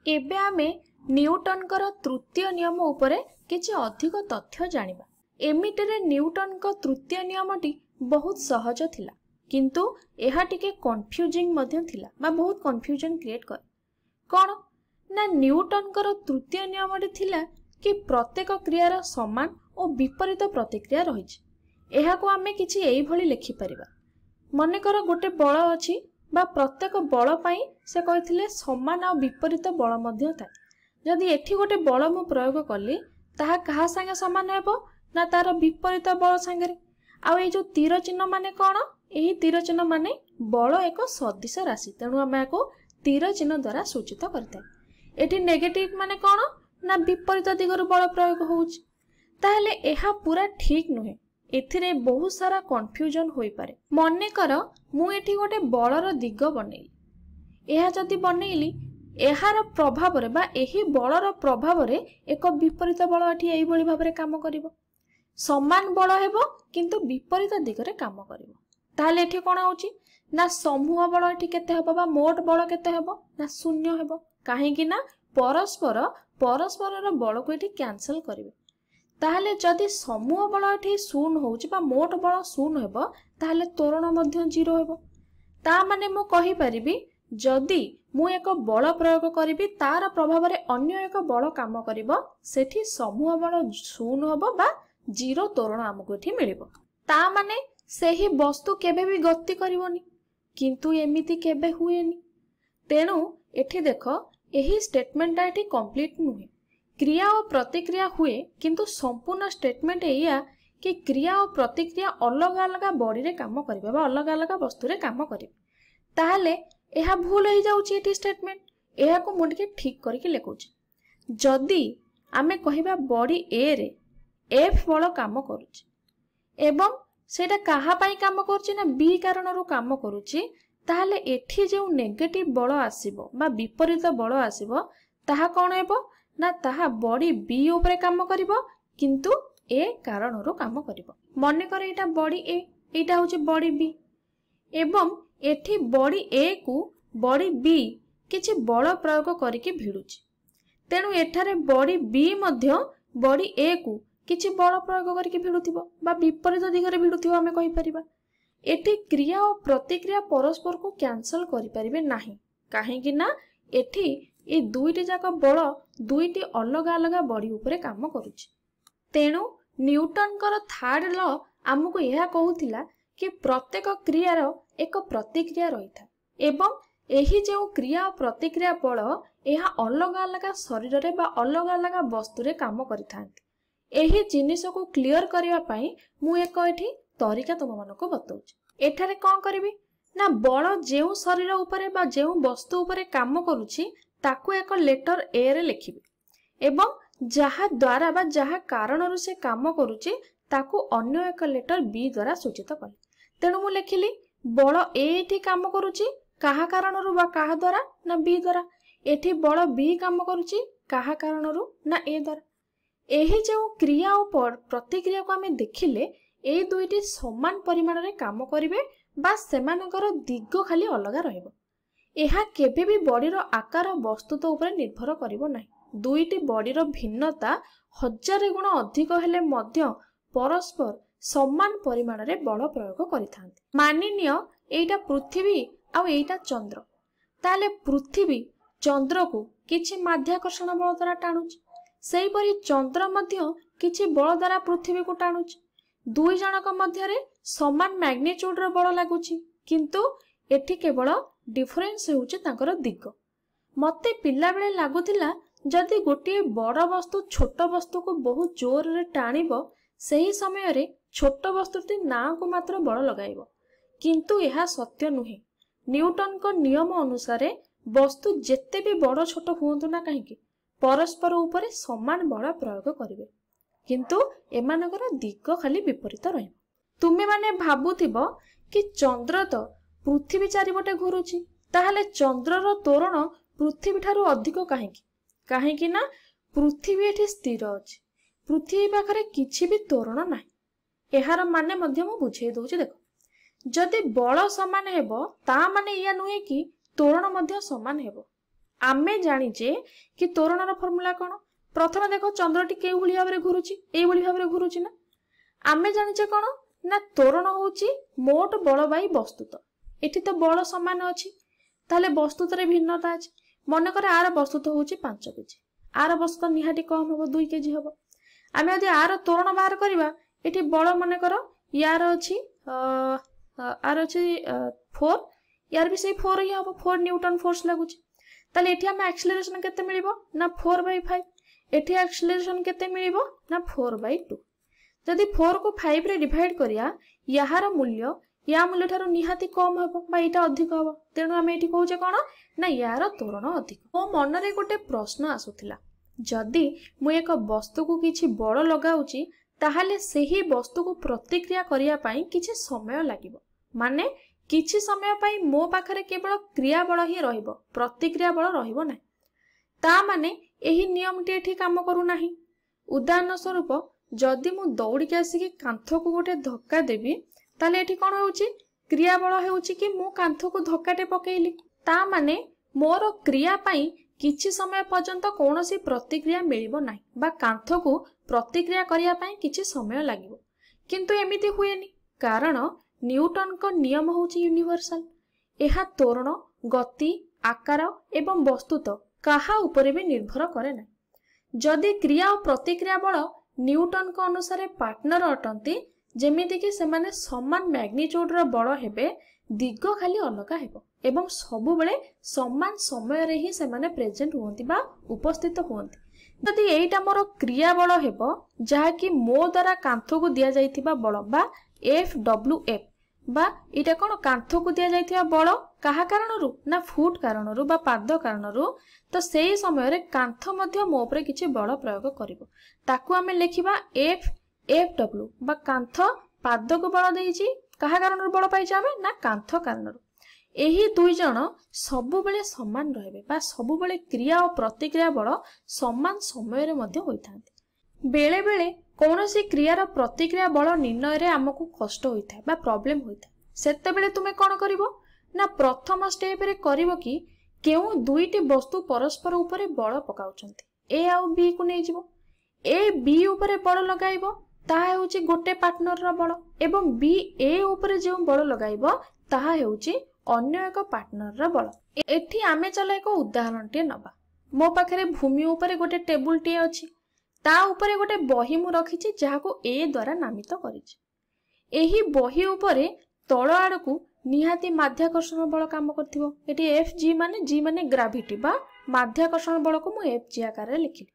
एबे आमे न्यूटनकर तृतीय नियम उपरे किछि अधिक तथ्य जानिबा। एमिटेरे न्यूटनक तृतीय नियमटी बहुत सहज थिला, किंतु एहा टिके कन्फ्यूजिंग मध्य थिला बा बहुत कन्फ्यूजन क्रिएट करे। कोन ना न्यूटनकर तृतीय नियमटी थिला कि प्रत्येक क्रियार समान और विपरीत प्रतिक्रिया रहिछि। एहाको आमे किछि एई भली लिखि परिबा। मने कर गोटे बल अछि बा प्रत्येक बल पाई से कहिथिले समान और विपरीत बल मध्य थाए। जदि एठी गोटे बल मु प्रयोग कली ताहा कहा संगे समान हेबो ना तार विपरीत बल संगे। आ ए जो तीर चिन्ह माने कोन, एही तीर चिन्ह माने बल एक सदिश राशि, तेणु आमे याको तीर चिन्ह द्वारा सूचित करथाय। एठी नेगेटिव माने कोन ना विपरीत दिगरु बल प्रयोग होउछि। ताहले एहा पूरा ठीक नुहे, एथिरे बहुत सारा कन्फ्यूजन होई पारे। मने कर मु एठी गोटे बलर दिग बनेइली, एहा जदि बनेइली एहार प्रभाव रे बा एही बलर प्रभाव रे एक विपरीत बल एठी एई भली भाबरे काम करिवो। समान बल हेबो किंतु विपरीत दिगरे काम करिवो। ताहले एठी कोन होउची ना समूह बल एठी केते हेबो बा मोट बल केते हेबो ना शून्य हेबो। काहे कि ना परस्पर परस्पर बल को एठी कैंसिल करिवे। ताहले जदि समूह बल एठी शून्य होउची बा मोट बल शून्य हेबो ताहले त्वरण मध्य 0 हेबो। ता माने मु कहि परिबी जदि मु एक बल प्रयोग करिबी तार प्रभाव रे अन्य एक बल काम करिवो, सेठी समूह बल शून्य हेबो बा 0 त्वरण हमकु एठी मिलिबो। ता माने सेही वस्तु केबे भी गति करिवोनी, किंतु एमिति केबे हुएनी। तेणु एठी देखो एही स्टेटमेंट ता एठी कंप्लीट नुहे। क्रिया और प्रतिक्रिया हुए किंतु संपूर्ण स्टेटमेंट एया कि क्रिया और प्रतिक्रिया अलग अलग बॉडी रे काम करिवे बा अलग अलग वस्तु रे काम करिवे। ताहले एहा भूल हो जाउची एठी स्टेटमेंट। एहा को मु टिके ठीक करके लिखुची। जदि आमे कहिबा बॉडी ए रे एफ बल काम करूची एवं सेटा कहा पाई काम करूची ना बी कारण रो काम करूची, ताहले एठी जे नेगेटिव बल आसीबो बा विपरीत बल आसीबो ताहा कोन हेबो ना ताहा बॉडी बी ऊपर काम करिवो किंतु ए कारण रो काम करिवो। मने कर एटा बॉडी ए, एटा होची बॉडी बी एवं एठी बॉडी ए को बॉडी बी किछि बल प्रयोग करिके भिडुची। तेणु एठारे बॉडी बी मध्य बॉडी ए को किछि बल प्रयोग करिके भिडुथिबो बा विपरीत दिगरे भिडुथिबो आमे कहि परिबा। एठी क्रिया और प्रतिक्रिया परस्पर को कैंसिल करि परिबे नाही, काहे कि ना एठी ए दुईटी जाक बल दुईटी अलग अलग बॉडी ऊपर काम करूची। तेणु न्यूटनकर थर्ड लॉ आमको यह कहूथिला कि प्रत्येक क्रियार एक प्रतिक्रिया रही था एवं एही जो क्रिया और प्रतिक्रिया बल यह अलग अलग शरीर रे बा अलग अलग वस्तु रे काम करिथांती। एही जिनिस को क्लियर करिवा पई मु एक एठी तरीका तुम मानको बतौची। एठारे कोन करिवि ना बल जेउ शरीर ऊपर बा जेउ वस्तु ऊपर काम करूची ताकू एक लेटर ए रे लिखिबि एवं जहा द्वारा बा जहा कारण रो से काम करूची ताकू अन्य एक लेटर बी द्वारा सूचित कले। तेणु मु लिखिली बल ए एठी काम करूची काहा कारण रो बा काहा द्वारा ना बी द्वारा। एठी बल बी काम करूची काहा कारण रो ना ए द्वारा। एही जो क्रिया और प्रतिक्रिया को आमे देखिले ए दुईटी समान परिमाण रे काम करिवे बा सेमानकर दिग खाली अलग रहइबो। एहा केबे भी बॉडीर आकार वस्तुत्व ऊपर निर्भर करिवो नाही। दुईटी बॉडीर भिन्नता 1000 गुण अधिक हेले मध्य परस्पर समान परिमाण रे बल प्रयोग करिथांती। मानिनिय एटा पृथ्वी आ एटा चंद्र, ताले पृथ्वी चंद्र को किछि माध्याकर्षण बल द्वारा टाणुची, सेही परि चंद्र मध्य किछि बल द्वारा पृथ्वी को टाणुची। दुई जनक मध्य रे समान मैग्नीट्यूड रो बल लागुची, किंतु एठी केवल डिफरेंस होउची तांकर दिग। मते पिला बेले लागुथिला जदि गोटे बड़ वस्तु छोट वस्तु को बहुत जोर रे टाणिबो सही समय रे छोट वस्तुटी ना को मात्र बल लगाइबो, किंतु यह सत्य नुहे। न्यूटन को नियम अनुसार वस्तु जेते भी बड़ छोट हुंतु ना कहीं परस्पर ऊपर समान बल प्रयोग करिवे, किंतु एमानकर दिग खाली विपरीत रहिबो। तुमे माने भाबुथिबो कि चंद्र तो पृथ्वी चारिपटे घुरुची, ताहले चंद्रर त्वरण पृथ्वी ठारू अधिक काहे कि ना पृथ्वी एठी स्थिर अछि, पृथ्वी पाखरे किछि भी त्वरण नाही। एहार माने मध्य मु बुझेई दउची। देखो जदि बल समान हेबो ता माने या नुहे कि त्वरण मध्य समान हेबो। आमे जानिचे कि त्वरणर फर्मुला कौन प्रथम देख चंद्रटी के भाव में घुरुची ये भाव में घुरुची ना आमे जानिचे कौन ना त्वरण होची मोट बल बाई वस्तुत एठी तो बल समान अछि ताले वस्तुत रे भिन्नता अछि मन करे आर वस्तुत होची 5 केजी आर वस्तुत निहाटी कम हो 2 केजी हो आमे यदि आर त्वरण बाहर करबा एठी बल मन कर यार अछि आर अछि 4 यार भी सही 4 ही हो 4 न्यूटन फोर्स लागुची ताले एठी हम एक्सेलरेशन केते मिलिबो ना 4/5 एठी एक्सेलरेशन केते मिलिबो ना 4/2 जदि 4 को 5 रे डिवाइड करिया याहार मूल्य या मूल्य ठारो निहाती कम हेबो बा एटा अधिक हेबो तेनु हम एठी कहूचे कोन ना यार त्वरण अधिक मो मन रे गोटे प्रश्न आसुथिला जदि मु एक वस्तु को किछि बल लगाउची ताहाले सेही वस्तु को प्रतिक्रिया करिया पई किछि समय लागिबो माने किछि समय पई मो पाखरे केवल क्रिया बल ही रहिबो प्रतिक्रिया बल रहिबो नै ता माने एही नियम टी एठी काम करू नाही उदाहरण स्वरूप जदि मु दौड़ी के आसी कांथ को गोटे धक्का देबी ताले एठी कोन होउची क्रिया बल हेउची कि मु कांथ को धक्काटे पकेइली ता माने मोर क्रिया पई किछि समय पर्यंत कोनोसी प्रतिक्रिया मिलिबो नाही बा कांथ को प्रतिक्रिया करिया पई किछि समय लागिबो किंतु एमिति हुएनी कारण न्यूटन को नियम होउची यूनिवर्सल एहा त्वरण गति आकार एवं वस्तुत काहा उपरे भी निर्भर करे ना जदि क्रिया और प्रतिक्रिया बल न्यूटन को अनुसार पार्टनर अटंती जेमिति कि सेमाने समान मैग्निट्यूड रो बल हेबे दिग खाली अलगा हेबो एवं सबु बेले समान समय रे ही सेमाने प्रेजेंट होंती बा उपस्थित होंती जदि एइटा मोर क्रिया बल हेबो जहा कि मो द्वारा कांथ को दिया जाइथिबा बल बा FWF बा इटा कोन कांथ को दिया जाइथिबा बल काहा कारणरू ना फुट कारणरू बा पाद कारणरू तो सेही समय रे कांथ मध्य मो ऊपर किछि बल प्रयोग करिवो ताकू हमें लिखिबा FW बा कांथ पाद को बल देइछि काहा कारणरू बल पाइछ हमें ना कांथ कारणरू एही दुई जण सबु बेले समान रहबे बा सबु बेले क्रिया और प्रतिक्रिया बल समान समय रे मध्य होइथांती बेले बेले कोनोसी क्रियार प्रतिक्रिया बल निर्णय रे हमकु कष्ट होइथाय बा प्रॉब्लम होइथाय सेते बेले तुमे कोन करिवो ना प्रथम स्टेप रे करिवो कि केउ दुईटी वस्तु परस्पर ऊपर बल पकाउचंती ए आउ बी को नै जिवो ए बी ऊपर बल लगाइबो ताहा हेउची गोटे पार्टनर रा बल एवं बी ए ऊपर जे बल लगाइबो ताहा हेउची अन्य एक पार्टनर रा बल एठी आमे चला एक उदाहरण टे नबा मो पाखरे भूमि ऊपर गोटे टेबुल टे अछि ता ऊपर गोटे बही मु रखिछि जाहाको ए द्वारा नामित करिछि एही बही ऊपर तळ आडकू निहाती माध्याकर्षण बल काम करथिबो एठी FG माने G माने ग्रेविटी बा माध्याकर्षण बल को मु FG आकार रे लिखिली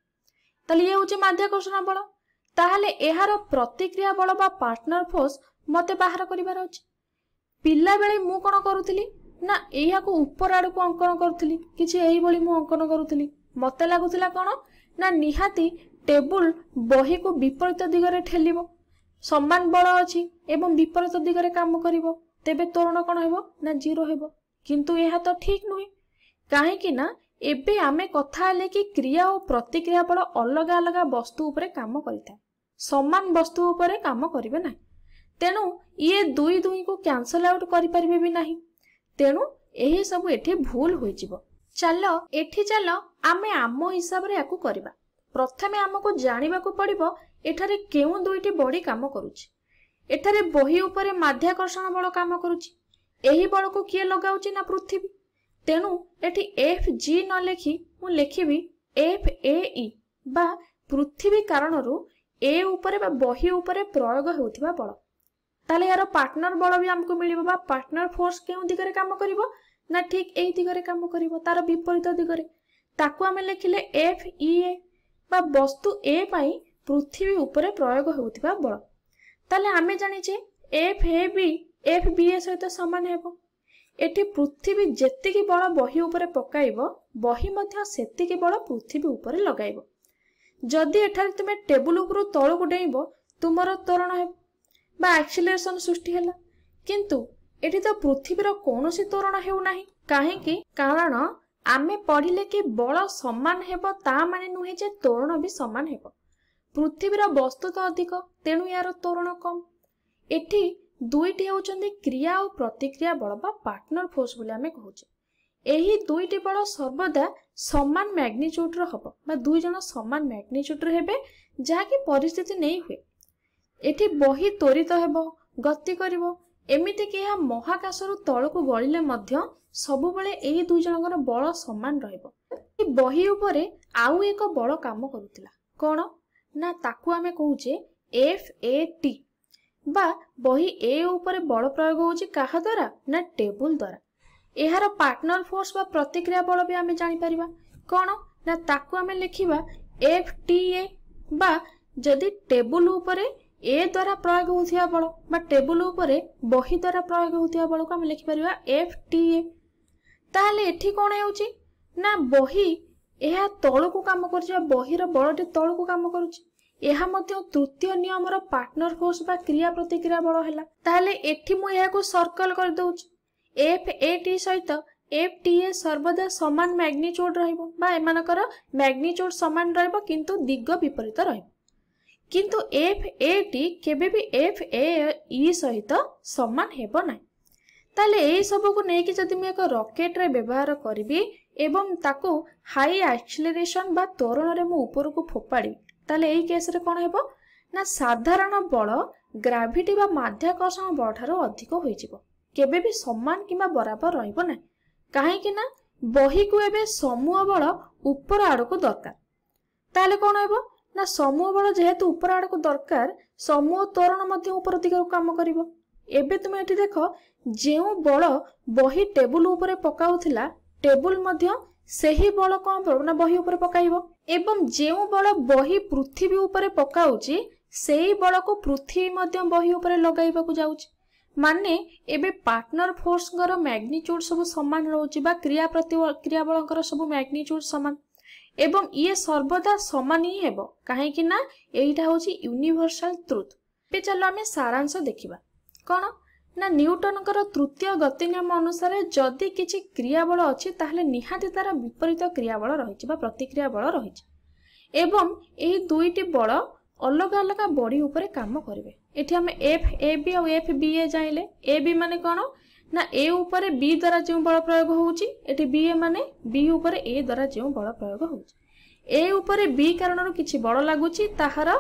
तले ये होचे माध्याकर्षण बल ताहाले एहार प्रतिक्रिया बल बा पार्टनर फोर्स मते बाहर करिवार अछि पिल्ला बेले मु कोन करूथिली ना एहा को ऊपर आड़ को अंकन करूथिली किछि एही बळी मु अंकन करूथिली मते लागुथिला कोन ना निहाती टेबुल बही को विपरीत दिगरे ठेलिबो समान बल अछि एवं विपरीत दिगरे काम करिवो तेबे त्वरण कोन हेबो ना 0 हेबो किंतु एहा तो ठीक नुहे काहे कि ना एबे आमे कथा हले कि क्रिया और प्रतिक्रिया बल अलग अलग वस्तु ऊपर काम करिता समान वस्तु ऊपर काम करिवे ना तेनु ये दुई दुई को कैंसल आउट करि परिबे भी नाही तेनु एही सब एठी भूल होई जिवो चलो एठी चलो आमे आमो हिसाब रे याकू करबा प्रथमे हमको जानिबा को पड़िबो एठारे केउ दुईटी बॉडी काम करूची एठारे बही ऊपर माध्याकर्षण बल काम करूची एही बल को किए लगाउची ना पृथ्वी तेनु एठी FG न लेखि मु लेखिबी FAE बा पृथ्वी कारणरू ए ऊपर बा बही ऊपर प्रयोग होउथिबा बल ताले यार पार्टनर बल भी हमको मिलिबो बा पार्टनर फोर्स केउ दिगरे काम करिवो ना ठीक एही दिगरे काम करिवो तार विपरीत दिगरे ताकू हमें लिखिले FEA बा वस्तु ए पाई पृथ्वी ऊपर प्रयोग होउथिबा बल ताले हमें जानिचे FBA सहित समान हेबो एठी पृथ्वी जेतिकी बल बही ऊपर पकाइबो बही मध्य सेतिकी बल पृथ्वी ऊपर लगाइबो जदि एठारे तुमे टेबुल ऊपर तळ को डेइबो तुमरो त्वरण हेबो बा एक्सीलरेशन सृष्टि होला किंतु एठी तो पृथ्वीर कोनोसी त्वरण हेउ नाही काहे कि कारण आमे पढिले कि बल समान हेबो ता माने नुहे जे त्वरण भी समान हेबो पृथ्वीर वस्तु तो अधिक तेनु यार त्वरण कम एठी दुईटी होचंदी क्रिया और प्रतिक्रिया बल बा पार्टनर फोर्स बोले आमे कहूचे एही दुईटी बल सर्वदा समान मैग्निट्यूड हब बा दुई जन समान मैग्निट्यूड हेबे जहाँकि परिस्थिति नहीं हुए। एठी बही त्वरित हेबो गति करिवो एमिति कि यह महाकाशरु तळकु गळिले मध्य सबुबले एही दुई जनकर बल समान रहइबो। ए बही उपरे आउ एक बल काम करूतिला कोन ना ताकू आमे कहूचे FAT बा बही ए उपरे बल प्रयोग होउची काहा द्वारा ना टेबुल द्वारा। एहार पार्टनर फोर्स बा प्रतिक्रिया बल भी आमे जानि परिबा कोन ना ताकू आमे लिखिबा FTA बा जदि टेबुल उपरे ए द्वारा प्रयोग होउथिया बल बा टेबुल उपरे बही द्वारा प्रयोग होउथिया बल को आमे लिखि परिबा FTA। ताहले एठी कोन हेउची ना बही एहा तळकु काम करछि बहीर बलटी तळकु काम करूछि एहा मध्य तृतीय नियमर पार्टनर फोर्स बा क्रिया प्रतिक्रिया बल हैला। ताहले एठी मु एहा को सर्कल कर दउछि FAT सहित FTA सर्वदा समान मैग्निट्यूड रहइबो बा एमानकर मैग्निट्यूड समान रहइबो किंतु दिग विपरीत रहइबो किंतु FAT केबे भी FAE सहित समान हेबो नै। ताले एई सब को नेकी जदि मैं एक रॉकेट रे व्यवहार करबी एवं ताको हाई एक्सेलरेशन बा त्वरण रे मु ऊपर को फोपाड़ी ताले एई केस रे कोन हेबो ना साधारण बल ग्रेविटी बा माध्याकर्षण बल ठारो अधिक होई जिवो केबे भी समान किबा बराबर रहइबो नै काहे कि ना बही को एबे समूह बल ऊपर आड़ को दरकार। ताले कोन हेबो ना समूह बल जेहेतु ऊपर आड़ को दरकार समूह त्वरण मध्ये ऊपर दिगरु काम करिवो। एबे तुमे एठी देखो जेउ बल बही टेबुल ऊपर पकाउथिला टेबुल मध्ये सेही बल कोन परबो ना बही ऊपर पकाइबो एवं जेउ बल बही पृथ्वी ऊपर पकाउची सेही बल को पृथ्वी मध्ये बही ऊपर लगाइबा को जाउची माने एबे पार्टनर फोर्स गर मैग्निट्यूड सब समान रहउची बा क्रिया प्रतिक्रिया बलकर सब मैग्निट्यूड समान एवं ये सर्वदा समान ही हेबो काहे कि ना एइटा होची यूनिवर्सल ट्रुथ। पे चलो आमे सारांश देखिबा कोन ना न्यूटन कर तृतीय गति नियम अनुसार जदि किछि क्रिया बल अछि ताहले निहाती तार विपरीत क्रिया बल रहिछि बा प्रतिक्रिया बल रहिछि एवं एही दुईटी बल अलग अलग बॉडी ऊपर काम करिवे। एठी हमें FAB और FBA जाइले AB माने कोन ना A ऊपर B द्वारा जो बल प्रयोग होउची एठी BA माने B ऊपर A द्वारा जो बल प्रयोग होउची A ऊपर B कारणरो किछि बल लागुची ताहार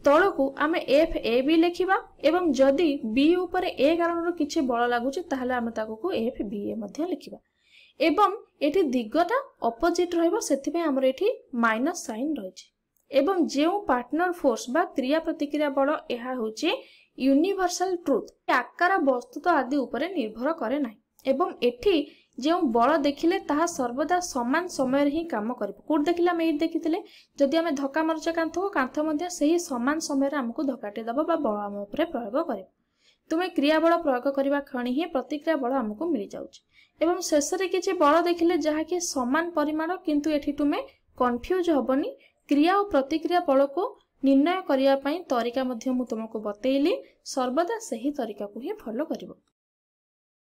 तळकु आमे FAB लेखिबा एवं जदि B ऊपर A कारणरो किछि बल लागुची ताहले आमे ताको को FBA मध्ये लिखिबा एवं एठी दिगटा ऑपोजिट रहइबो सेथिबे हमर एठी माइनस साइन रहिछि एवं जेउ पार्टनर फोर्स बा क्रिया प्रतिक्रिया बल एहा होची यूनिवर्सल ट्रुथ आकार वस्तुत्व आदि ऊपर निर्भर करे नै एवं एठी जेउ बल देखिले ताहा सर्वदा समान समय रे ही काम करबो। कोड देखिला मे देखिथिले जदि हमें धक्का मारछ कांथ मध्ये सही समान समय रे हमको धक्काटे दबो बा बल हम ऊपर प्रयोग करबो तुमे क्रिया बल प्रयोग करबा खणी ही प्रतिक्रिया बल हमको मिल जाउछ एवं शेष रे किछि बल देखिले जहा कि समान परिमाण किंतु एठी तुमे कंफ्यूज होबनी क्रिया और प्रतिक्रिया बल को निर्णय करिया पई तरीका मध्य मु तुमको बतेइली सर्वदा सही तरीका को ही फॉलो करिवो।